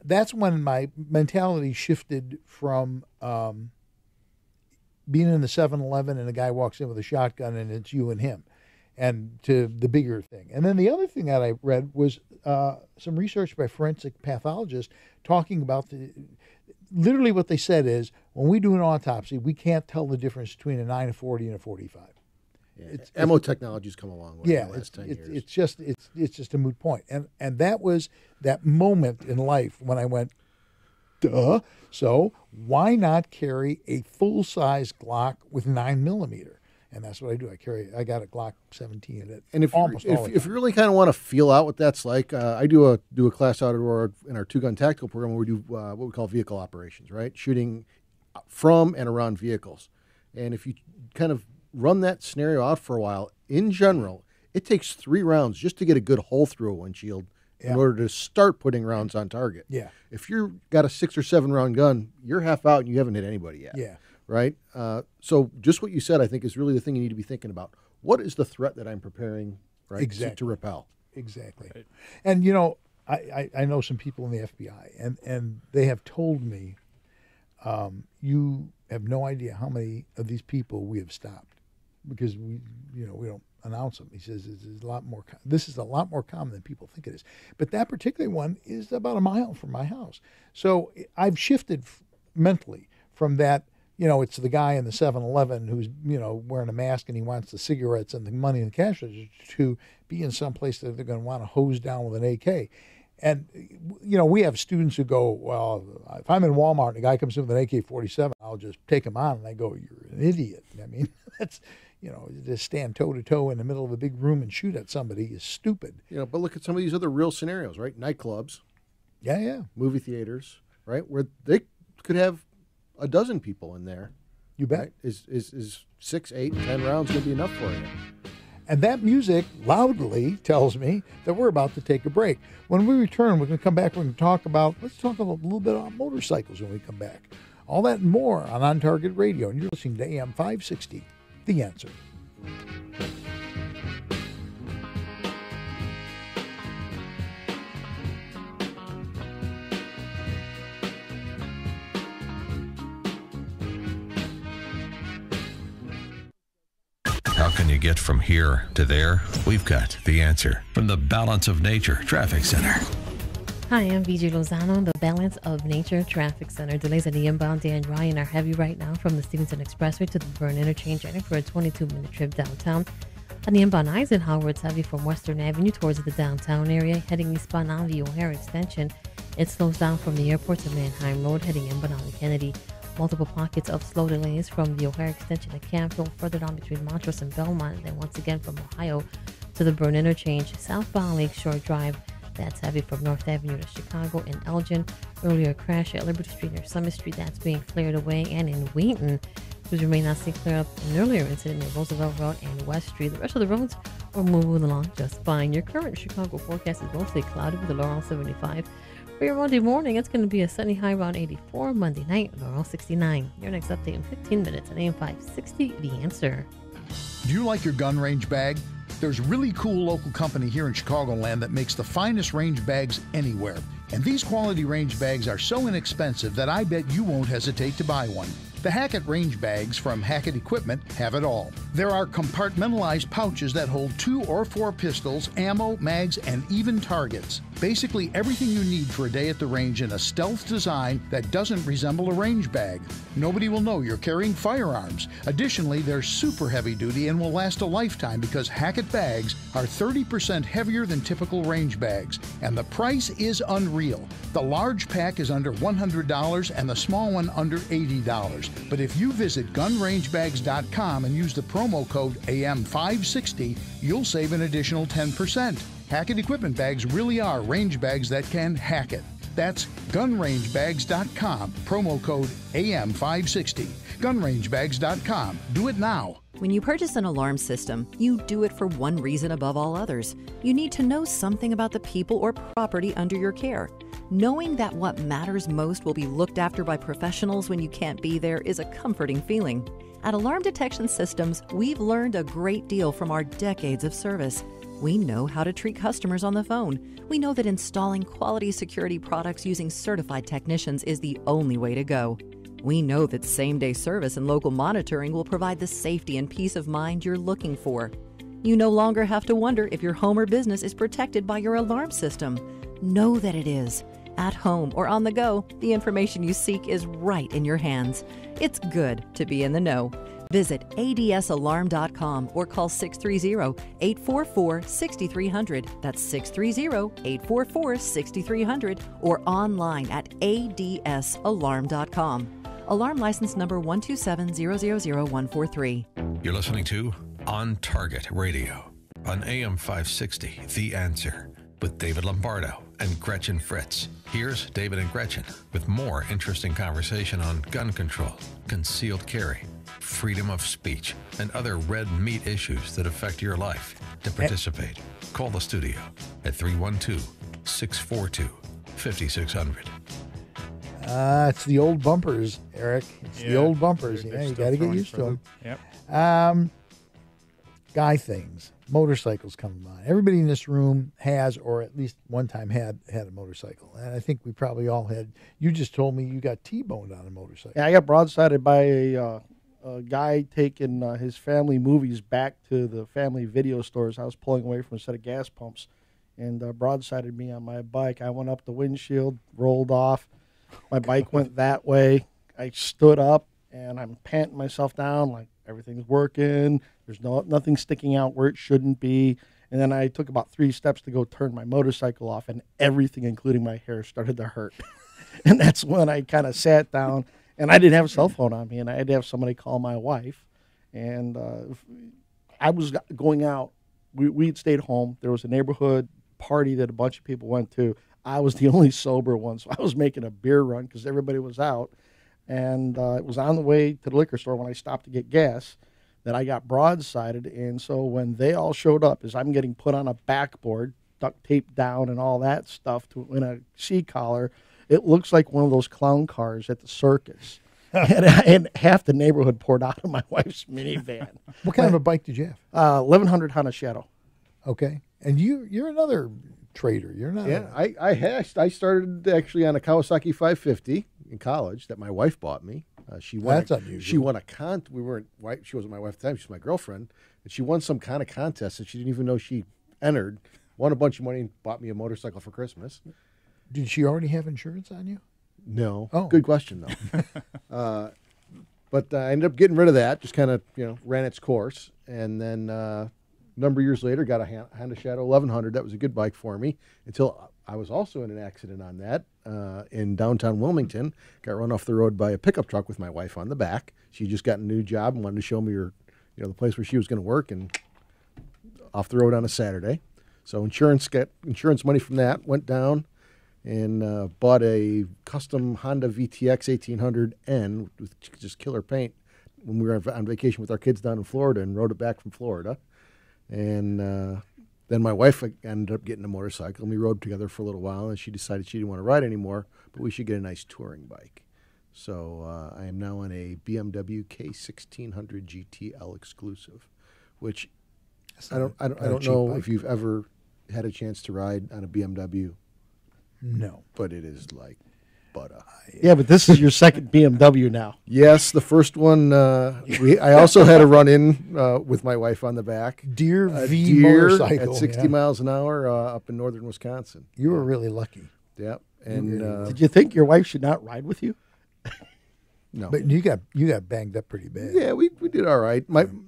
that's when my mentality shifted from being in the 7-Eleven and a guy walks in with a shotgun and it's you and him, and to the bigger thing. And then the other thing that I read was some research by forensic pathologists talking about literally what they said is, when we do an autopsy, we can't tell the difference between a 940 and a 45. Yeah. MO technology's come a long way in the last 10 years. It's just a moot point. And that was that moment in life when I went, duh. So why not carry a full-size Glock with 9mm? And that's what I do. I got a Glock 17 and if you really kind of want to feel out what that's like, I do a class out in our two-gun tactical program where we do what we call vehicle operations, right? Shooting from and around vehicles. And if you kind of run that scenario out for a while, in general, it takes 3 rounds just to get a good hole through a windshield in order to start putting rounds on target. Yeah. If you've got a 6 or 7 round gun, you're half out and you haven't hit anybody yet. Yeah. Right? So just what you said, I think, is really the thing you need to be thinking about. What is the threat that I'm preparing to repel? Exactly. Right. And, you know, I know some people in the FBI, and they have told me, you have no idea how many of these people we have stopped because we don't announce them. He says this is a lot more common than people think it is. But that particular one is about a mile from my house. So I've shifted mentally from that. You know, it's the guy in the 7-Eleven who's, wearing a mask and he wants the cigarettes and the money in the cash register to be in some place that they're going to want to hose down with an AK. And, we have students who go, well, if I'm in Walmart and a guy comes in with an AK-47, I'll just take him on. And I go, you're an idiot. I mean, that's, to stand toe-to-toe in the middle of a big room and shoot at somebody is stupid. But look at some of these other real scenarios, right? Nightclubs. Yeah. Movie theaters, right? Where they could have a dozen people in there. You bet. Right? Is 6, 8, 10 rounds going to be enough for you? And that music loudly tells me that we're about to take a break. When we return, we're going to come back. We're going to let's talk a little bit about motorcycles when we come back. All that and more on Target Radio. And you're listening to AM 560, The Answer. How can you get from here to there? We've got the answer from the Balance of Nature Traffic Center. Hi, I'm VJ Lozano, the Balance of Nature Traffic Center. Delays at the inbound Dan Ryan are heavy right now from the Stevenson Expressway to the Byrne Interchange, heading for a 22-minute trip downtown. On the inbound Eisenhower, it's heavy from Western Avenue towards the downtown area, heading eastbound on the O'Hare Extension. It slows down from the airport to Manheim Road, heading inbound on Kennedy. Multiple pockets of slow delays from the O'Hare Extension to Campbell, further down between Montrose and Belmont, and then once again from Ohio to the Byrne Interchange. Southbound Lakeshore Drive, that's heavy from North Avenue to Chicago and Elgin. Earlier crash at Liberty Street near Summit Street, that's being cleared away. And in Wheaton, crews remain not seen clear up an earlier incident near Roosevelt Road and West Street. The rest of the roads are moving along just fine. Your current Chicago forecast is mostly cloudy with a low around 75. For your Monday morning, it's going to be a sunny high around 84. Monday night, around 69. Your next update in 15 minutes at AM 560, The Answer. Do you like your gun range bag? There's a really cool local company here in Chicagoland that makes the finest range bags anywhere. And these quality range bags are so inexpensive that I bet you won't hesitate to buy one. The Hackett range bags from Hackett Equipment have it all. There are compartmentalized pouches that hold 2 or 4 pistols, ammo, mags, and even targets. Basically everything you need for a day at the range in a stealth design that doesn't resemble a range bag. Nobody will know you're carrying firearms. Additionally, they're super heavy duty and will last a lifetime because Hackett bags are 30% heavier than typical range bags. And the price is unreal. The large pack is under $100 and the small one under $80. But if you visit gunrangebags.com and use the promo code AM560, you'll save an additional 10%. Hackett equipment bags really are range bags that can hack it. That's gunrangebags.com, promo code AM560. Gunrangebags.com. Do it now. When you purchase an alarm system, you do it for one reason above all others. You need to know something about the people or property under your care. Knowing that what matters most will be looked after by professionals when you can't be there is a comforting feeling. At Alarm Detection Systems, we've learned a great deal from our decades of service. We know how to treat customers on the phone. We know that installing quality security products using certified technicians is the only way to go. We know that same-day service and local monitoring will provide the safety and peace of mind you're looking for. You no longer have to wonder if your home or business is protected by your alarm system. Know that it is. At home or on the go, the information you seek is right in your hands. It's good to be in the know. Visit adsalarm.com or call 630-844-6300. That's 630-844-6300 or online at adsalarm.com. Alarm license number 127000143. You're listening to On Target Radio on AM 560, The Answer, with David Lombardo and Gretchen Fritz. Here's David and Gretchen with more interesting conversation on gun control, concealed carry, freedom of speech, and other red meat issues that affect your life. To participate, call the studio at 312-642-5600. It's the old bumpers, Eric. It's the old bumpers. Yeah, you got to get used to them. Yep. Guy things, motorcycles coming on. Everybody in this room has, or at least one time had a motorcycle. And I think we probably all had. You just told me you got T-boned on a motorcycle. Yeah, I got broadsided by a guy taking his family movies back to the family video stores. I was pulling away from a set of gas pumps and broadsided me on my bike. I went up the windshield, rolled off. My bike went that way. I stood up, and I'm panting myself down like everything's working. There's nothing sticking out where it shouldn't be. And then I took about 3 steps to go turn my motorcycle off, and everything, including my hair, started to hurt. And that's when I kind of sat down, and I didn't have a cell phone on me, and I had to have somebody call my wife. And I was going out. We had stayed home. There was a neighborhood party that a bunch of people went to. I was the only sober one, so I was making a beer run because everybody was out. And it was on the way to the liquor store when I stopped to get gas that I got broadsided. And so when they all showed up, as I'm getting put on a backboard, duct taped down and all that stuff in a C-collar, it looks like one of those clown cars at the circus. and half the neighborhood poured out of my wife's minivan. What kind of a bike did you have? 1100 Honda Shadow. Okay. And you're another trader. You're not. Yeah, I started actually on a Kawasaki 550 in college that my wife bought me. She won. That's unusual. She won a We weren't. She wasn't my wife at the time. She was my girlfriend, and she won some kind of contest that she didn't even know she entered. Won a bunch of money and bought me a motorcycle for Christmas. Did she already have insurance on you? No. Oh, good question though. But I ended up getting rid of that. Just kind of ran its course, and then. Number of years later, got a Honda Shadow 1100. That was a good bike for me until I was also in an accident on that in downtown Wilmington. Got run off the road by a pickup truck with my wife on the back. She just got a new job and wanted to show me the place where she was going to work, and off the road on a Saturday. So got insurance money from that, went down and bought a custom Honda VTX 1800N with just killer paint when we were on vacation with our kids down in Florida and rode it back from Florida. And then my wife ended up getting a motorcycle, and we rode together for a little while, and she decided she didn't want to ride anymore, but we should get a nice touring bike. So I am now on a BMW K1600 GTL exclusive, which I don't know if you've ever had a chance to ride on a BMW. No. But it is like But yeah, but this is your second BMW now. yes, the first one. I also had a run-in with my wife on the back. Deer A V deer motorcycle at 60 miles an hour up in northern Wisconsin. You were really lucky. Yep. And did you think your wife should not ride with you? No, but you got banged up pretty bad. Yeah, we did all right.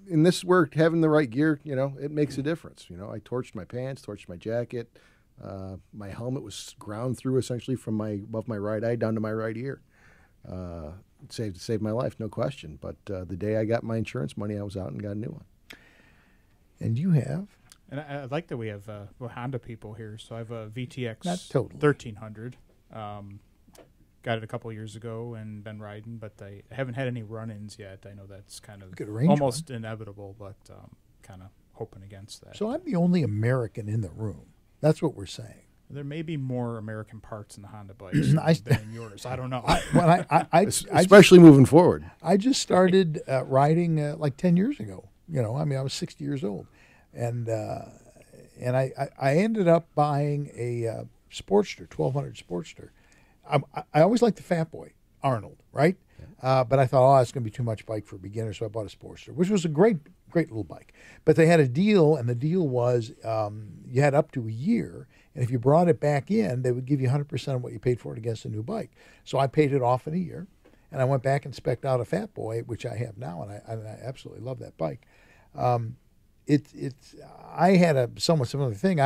In this work, having the right gear, it makes a difference. I torched my pants, torched my jacket. My helmet was ground through essentially from above my right eye down to my right ear. It saved my life, no question. But the day I got my insurance money, I was out and got a new one. And you have? And I like that we have Honda people here. So I have a VTX Not totally. 1300. Got it a couple of years ago and been riding, but I haven't had any run-ins yet. I know that's kind of almost inevitable, but kind of hoping against that. So I'm the only American in the room. That's what we're saying. There may be more American parts in the Honda bikes than in yours. I don't know. Especially moving forward. I just started riding like 10 years ago. I was 60 years old. And I ended up buying a Sportster, 1200 Sportster. I always liked the Fat Boy, Arnold, right? But I thought, it's going to be too much bike for a beginner, so I bought a Sportster, which was a great little bike. But they had a deal, and the deal was you had up to a year, and if you brought it back in, they would give you 100% of what you paid for it against a new bike. So I paid it off in a year, and I went back and spec'd out a Fat Boy, which I have now, and I absolutely love that bike. I had a somewhat similar thing.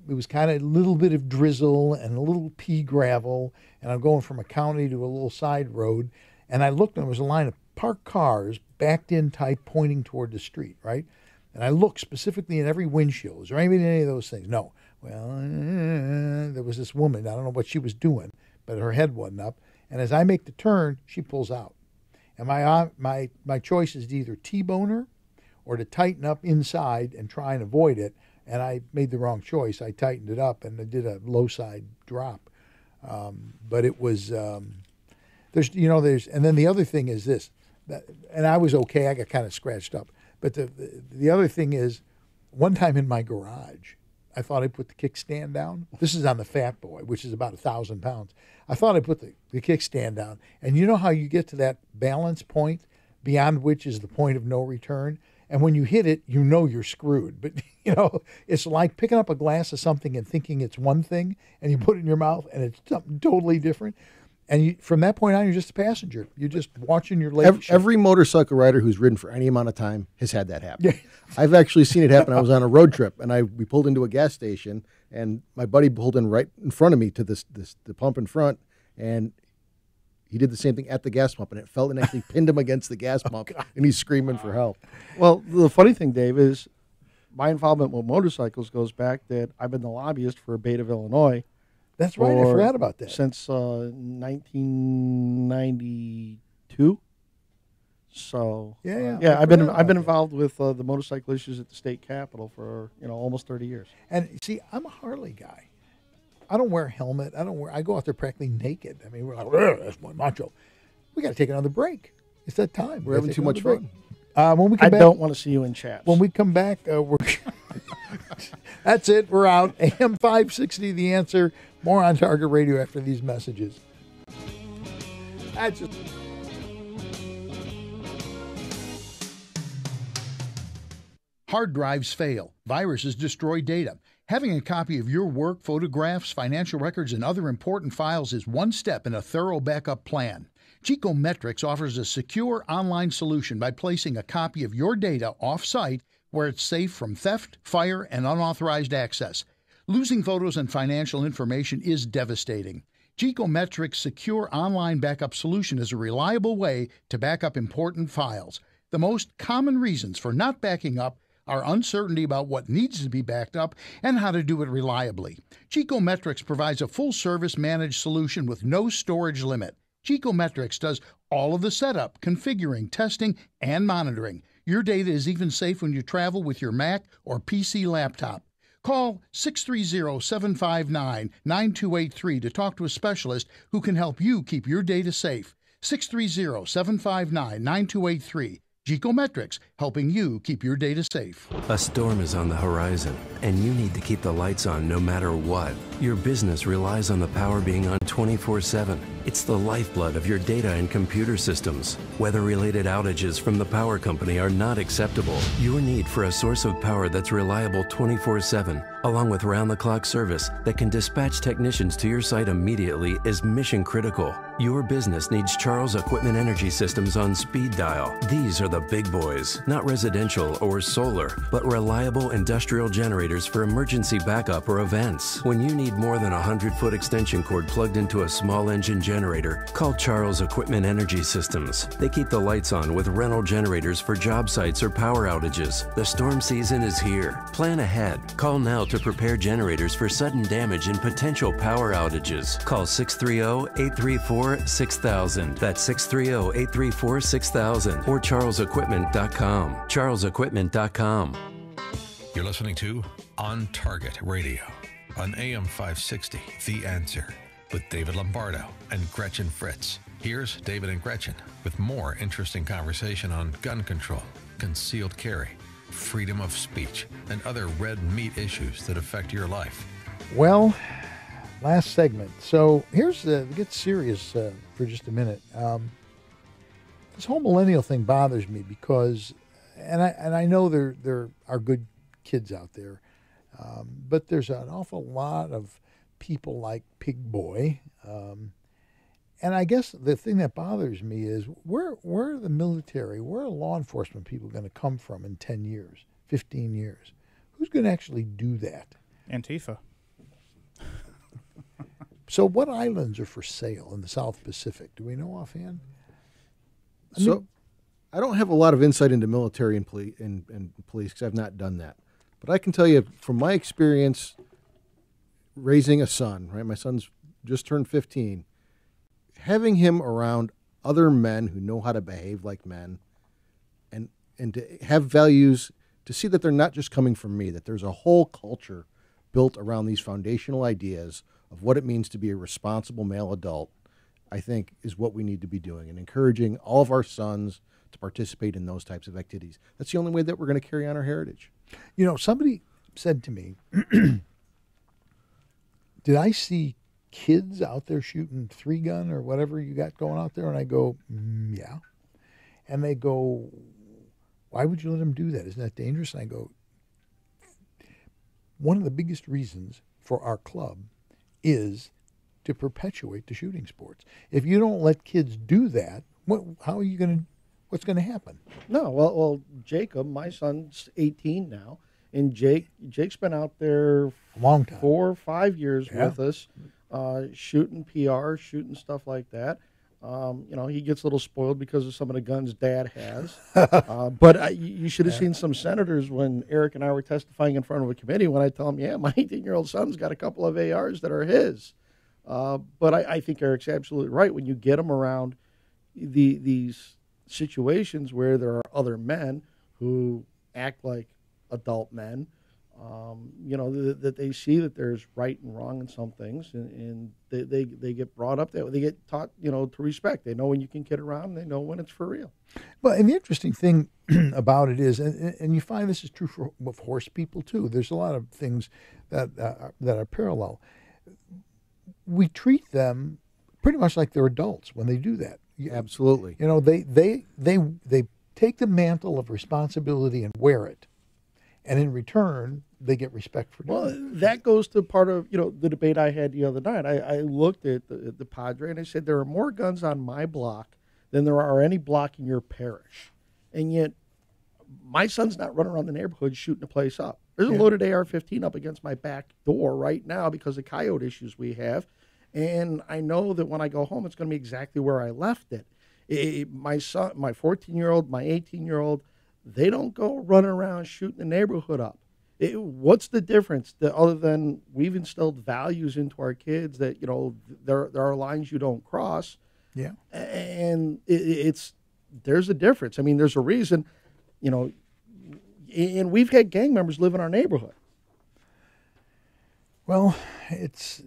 It was kind of a little bit of drizzle and a little pea gravel, and I'm going from a county to a little side road, and I looked, and there was a line of parked cars backed in tight pointing toward the street, right? And I looked specifically in every windshield. Is there anybody in any of those things? No. Well, there was this woman. I don't know what she was doing, but her head wasn't up. And as I make the turn, she pulls out. And my choice is to either T-bone her or to tighten up inside and try and avoid it. And I made the wrong choice. I tightened it up and I did a low side drop. But it was, and then the other thing is this, and I was okay. I got kind of scratched up. But the other thing is, one time in my garage, I thought I put the kickstand down. This is on the Fat Boy, which is about 1,000 pounds. I thought I put the kickstand down. And you know how you get to that balance point beyond which is the point of no return? And when you hit it, you're screwed. But, it's like picking up a glass of something and thinking it's one thing, and you put it in your mouth, and it's something totally different. And from that point on, you're just a passenger. You're just watching your leg. Every motorcycle rider who's ridden for any amount of time has had that happen. Yeah. I've actually seen it happen. I was on a road trip, and we pulled into a gas station, and my buddy pulled in right in front of me to the pump in front, and he did the same thing at the gas pump, and it fell and actually pinned him against the gas pump, and he's screaming for help. Well, the funny thing, Dave, is my involvement with motorcycles goes back that I've been the lobbyist for Beta of Illinois. That's right. I forgot about that. Since 1992. So yeah. I've been involved with the motorcycle issues at the state capitol for almost 30 years. And see, I'm a Harley guy. I don't wear a helmet. I go out there practically naked. I mean, we're like, that's my macho. We got to take another break. It's that time. We're having too much fun. When we come back, don't want to see you in chaps. When we come back, we're that's it. We're out. AM 560, The Answer. More on Target Radio after these messages. Hard drives fail. Viruses destroy data. Having a copy of your work, photographs, financial records, and other important files is one step in a thorough backup plan. Geekometrics offers a secure online solution by placing a copy of your data off-site where it's safe from theft, fire, and unauthorized access. Losing photos and financial information is devastating. Geekometrics' secure online backup solution is a reliable way to back up important files. The most common reasons for not backing up are uncertainty about what needs to be backed up and how to do it reliably. Geekometrics provides a full-service managed solution with no storage limit. Geekometrics does all of the setup, configuring, testing, and monitoring. Your data is even safe when you travel with your Mac or PC laptop. Call 630-759-9283 to talk to a specialist who can help you keep your data safe. 630-759-9283. Geekometrics, helping you keep your data safe. A storm is on the horizon, and you need to keep the lights on no matter what. Your business relies on the power being on 24/7. It's the lifeblood of your data and computer systems. Weather-related outages from the power company are not acceptable. Your need for a source of power that's reliable 24/7, along with round-the-clock service that can dispatch technicians to your site immediately, is mission critical. Your business needs Charles Equipment Energy Systems on speed dial. These are the big boys, not residential or solar, but reliable industrial generators for emergency backup or events. When you need more than a 100-foot extension cord plugged into a small engine generator, call Charles Equipment Energy Systems. They keep the lights on with rental generators for job sites or power outages. The storm season is here. Plan ahead. Call now to prepare generators for sudden damage and potential power outages. Call 630-834-6000. That's 630-834-6000 or charlesequipment.com. charlesequipment.com. You're listening to On Target Radio on AM 560, The Answer, with David Lombardo and Gretchen Fritz. Here's David and Gretchen with more interesting conversation on gun control, concealed carry, freedom of speech, and other red meat issues that affect your life. Well, last segment. So here's get serious for just a minute. This whole millennial thing bothers me because, and I know there are good kids out there, but there's an awful lot of people like Pig Boy, and I guess the thing that bothers me is where are the military, where are law enforcement people going to come from in 10 years, 15 years? Who's going to actually do that? Antifa. So what islands are for sale in the South Pacific? Do we know offhand? I don't have a lot of insight into military and police because I've not done that. But I can tell you from my experience raising a son, right? My son's just turned 15. Having him around other men who know how to behave like men and to have values, to see that they're not just coming from me, that there's a whole culture built around these foundational ideas of what it means to be a responsible male adult, I think is what we need to be doing and encouraging all of our sons to participate in those types of activities. That's the only way that we're going to carry on our heritage. You know, somebody said to me, did I see kids out there shooting 3-gun or whatever you got going out there? And I go, yeah. And they go, why would you let them do that? Isn't that dangerous? And I go, one of the biggest reasons for our club is to perpetuate the shooting sports. If you don't let kids do that, what's going to happen? No, well, Jacob, my son's 18 now, and Jake's been out there a long time, 4 or 5 years with us, shooting PR, shooting stuff like that. He gets a little spoiled because of some of the guns Dad has. But you should have seen some senators when Eric and I were testifying in front of a committee when I tell them, yeah, my 18-year-old son's got a couple of ARs that are his. But I think Eric's absolutely right. When you get them around these situations where there are other men who act like adult men, that they see that there's right and wrong in some things, and they get brought up that way. They get taught, to respect. They know when you can kid around, and they know when it's for real. Well, and the interesting thing about it is, and you find this is true with horse people too. There's a lot of things that are parallel. We treat them pretty much like they're adults when they do that. Absolutely. They take the mantle of responsibility and wear it. And in return, they get respect for doing it. Well, that goes to part of, the debate I had the other night. I looked at the Padre and I said, there are more guns on my block than there are any block in your parish. And yet, my son's not running around the neighborhood shooting the place up. There's a loaded AR-15 up against my back door right now because of coyote issues we have. And I know that when I go home, it's going to be exactly where I left it. My son, my 14-year-old, my 18-year-old, they don't go running around shooting the neighborhood up. What's the difference other than we've instilled values into our kids that, there are lines you don't cross. Yeah. And there's a difference. I mean, there's a reason, and we've had gang members live in our neighborhood. Well, it's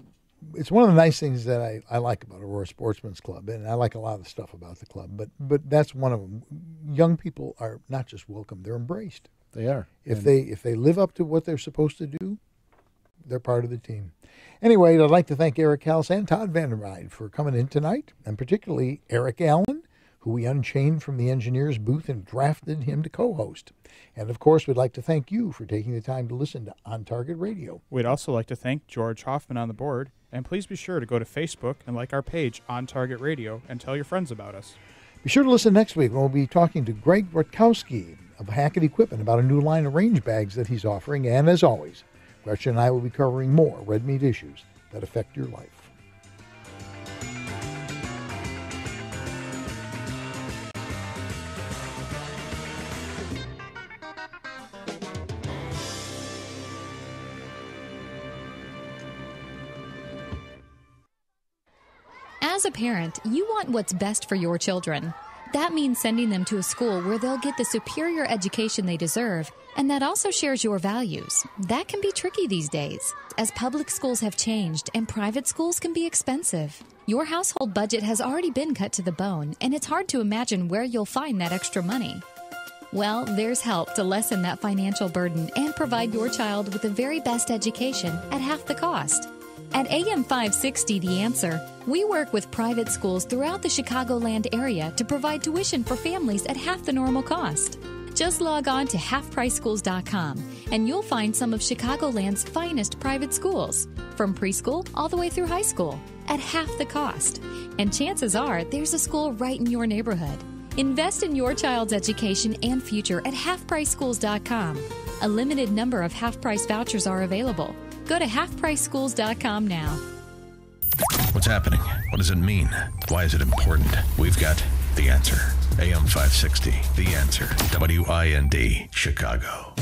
one of the nice things that I like about Aurora Sportsman's Club, and I like a lot of stuff about the club, but that's one of them. Young people are not just welcome, they're embraced. They are. If they live up to what they're supposed to do, they're part of the team. Anyway, I'd like to thank Eric Halse and Todd Vandermeide for coming in tonight, and particularly Eric Allen, who we unchained from the engineer's booth and drafted him to co-host. And, of course, we'd like to thank you for taking the time to listen to On Target Radio. We'd also like to thank George Hoffman on the board. And please be sure to go to Facebook and like our page, On Target Radio, and tell your friends about us. Be sure to listen next week when we'll be talking to Greg Rutkowski of Hackett Equipment about a new line of range bags that he's offering. And, as always, Gretchen and I will be covering more red meat issues that affect your life. As a parent, you want what's best for your children. That means sending them to a school where they'll get the superior education they deserve, and that also shares your values. That can be tricky these days, as public schools have changed and private schools can be expensive. Your household budget has already been cut to the bone, and it's hard to imagine where you'll find that extra money. Well, there's help to lessen that financial burden and provide your child with the very best education at half the cost. At AM 560 The Answer, we work with private schools throughout the Chicagoland area to provide tuition for families at half the normal cost. Just log on to halfpriceschools.com and you'll find some of Chicagoland's finest private schools, from preschool all the way through high school, at half the cost. And chances are there's a school right in your neighborhood. Invest in your child's education and future at halfpriceschools.com. A limited number of half-price vouchers are available. Go to halfpriceschools.com now. What's happening? What does it mean? Why is it important? We've got the answer. AM 560, The Answer. WIND, Chicago.